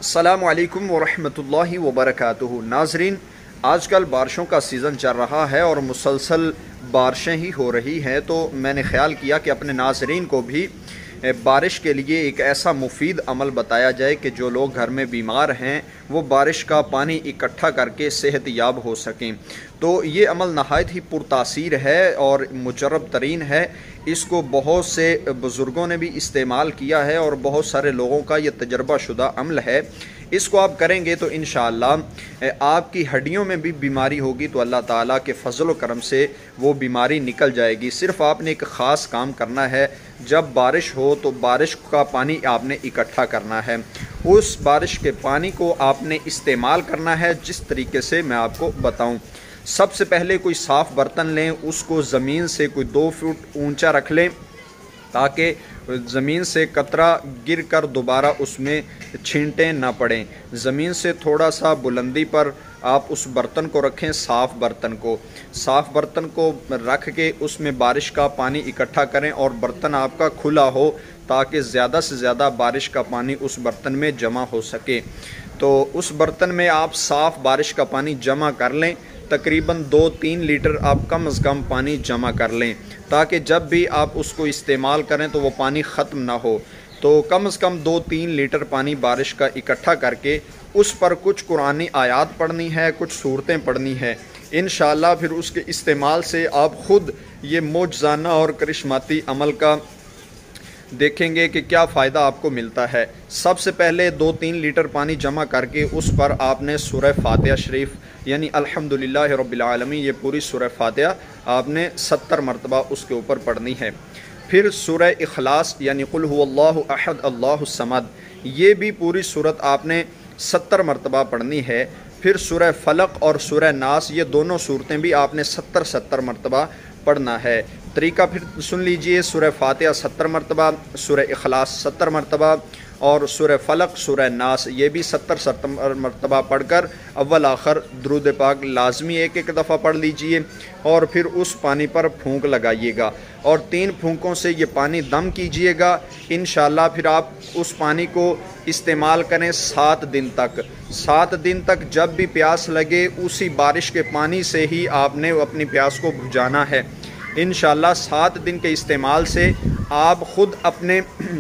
السلام علیکم ورحمۃ اللہ وبرکاتہ۔ ناظرین، آج کل بارشوں کا سیزن چل رہا ہے اور مسلسل بارشیں ہی ہو رہی ہیں، تو میں نے خیال کیا کہ اپنے ناظرین کو بھی بارش کے لیے ایک ایسا مفید عمل بتایا جائے کہ جو لوگ گھر میں بیمار ہیں وہ بارش کا پانی اکٹھا کر کے صحت یاب ہو سکیں۔ تو یہ عمل نہایت ہی پرتاثیر ہے اور مجرب ترین ہے۔ اس کو بہت سے بزرگوں نے بھی استعمال کیا ہے اور بہت سارے لوگوں کا یہ تجربہ شدہ عمل ہے۔ اس کو آپ کریں گے تو انشاءاللہ آپ کی ہڈیوں میں بھی بیماری ہوگی تو اللہ تعالیٰ کے فضل و کرم سے وہ بیماری نکل جائے گی۔ صرف آپ نے ایک خاص کام کرنا ہے، جب بارش ہو تو بارش کا پانی آپ نے اکٹھا کرنا ہے۔ اس بارش کے پانی کو آپ نے استعمال کرنا ہے جس طریقے سے میں آپ کو بتاؤں۔ سب سے پہلے کوئی صاف برتن لیں، اس کو زمین سے کوئی 2 فٹ اونچا رکھ لیں تاکہ زمین سے قطرہ گر کر دوبارہ اس میں چھینٹیں نہ پڑیں۔ زمین سے تھوڑا سا بلندی پر آپ اس برتن کو رکھیں، صاف برتن کو رکھ کے اس میں بارش کا پانی اکٹھا کریں اور برتن آپ کا کھلا ہو تاکہ زیادہ سے زیادہ بارش کا پانی اس برتن میں جمع ہو سکے۔ تو اس برتن میں آپ صاف بارش کا پانی جمع کر لیں، تقریباً 2-3 لیٹر آپ کم از کم پانی جمع کر لیں تاکہ جب بھی آپ اس کو استعمال کریں تو وہ پانی ختم نہ ہو۔ تو کم از کم 2-3 لیٹر پانی بارش کا اکٹھا کر کے اس پر کچھ قرآنی آیات پڑھنی ہے، کچھ سورتیں پڑھنی ہے۔ انشاءاللہ پھر اس کے استعمال سے آپ خود یہ معجزانہ اور کرشماتی عمل کا دیکھیں گے کہ کیا فائدہ آپ کو ملتا ہے۔ سب سے پہلے 2-3 لیٹر پانی جمع کر کے اس پر آپ نے سورہ فاتحہ شریف یعنی الحمدللہ رب العالمین، یہ پوری سورہ فاتحہ آپ نے 70 مرتبہ اس کے اوپر پڑھنی ہے۔ پھر سورہ اخلاص یعنی قل هو اللہ احد اللہ الصمد، یہ بھی پوری صورت آپ نے 70 مرتبہ پڑھنی ہے۔ پھر سورہ فلق اور سورہ ناس، یہ دونوں صورتیں بھی آپ نے 70 مرتبہ پڑھنا ہے۔ طریقہ پھر سن لیجئے، سورہ فاتحہ 70 مرتبہ، سورہ اخلاص 70 مرتبہ اور سورہ فلق، سورہ ناس یہ بھی 70 مرتبہ پڑھ کر اول آخر درود پاک لازمی ایک دفعہ پڑھ لیجئے اور پھر اس پانی پر پھونک لگائیے گا اور 3 پھونکوں سے یہ پانی دم کیجئے گا۔ انشاءاللہ پھر آپ اس پانی کو استعمال کریں 7 دن تک۔ 7 دن تک جب بھی پیاس لگے اسی بارش کے پانی سے ہی آپ نے اپنی پیاس کو بجھانا ہے۔ انشاءاللہ 7 دن کے استعمال سے آپ خود اپنے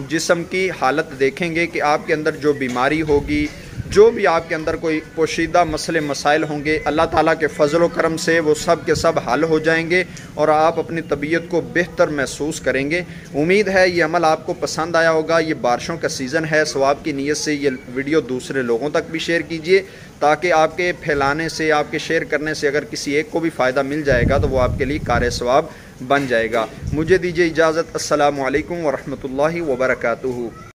جسم کی حالت دیکھیں گے کہ آپ کے اندر جو بیماری ہوگی، جو بھی آپ کے اندر کوئی پوشیدہ مسئلے مسائل ہوں گے، اللہ تعالیٰ کے فضل و کرم سے وہ سب کے سب حل ہو جائیں گے اور آپ اپنی طبیعت کو بہتر محسوس کریں گے۔ امید ہے یہ عمل آپ کو پسند آیا ہوگا۔ یہ بارشوں کا سیزن ہے، ثواب کی نیت سے یہ ویڈیو دوسرے لوگوں تک بھی شیئر کیجئے تاکہ آپ کے پھیلانے سے، آپ کے شیئر کرنے سے اگر کسی ایک کو بھی فائدہ مل جائے گا تو وہ آپ کے لیے کار ثواب بن جائے گا۔ مجھے دیجیے اجازت۔ السلام علیکم ورحمۃ اللہ وبرکاتہ۔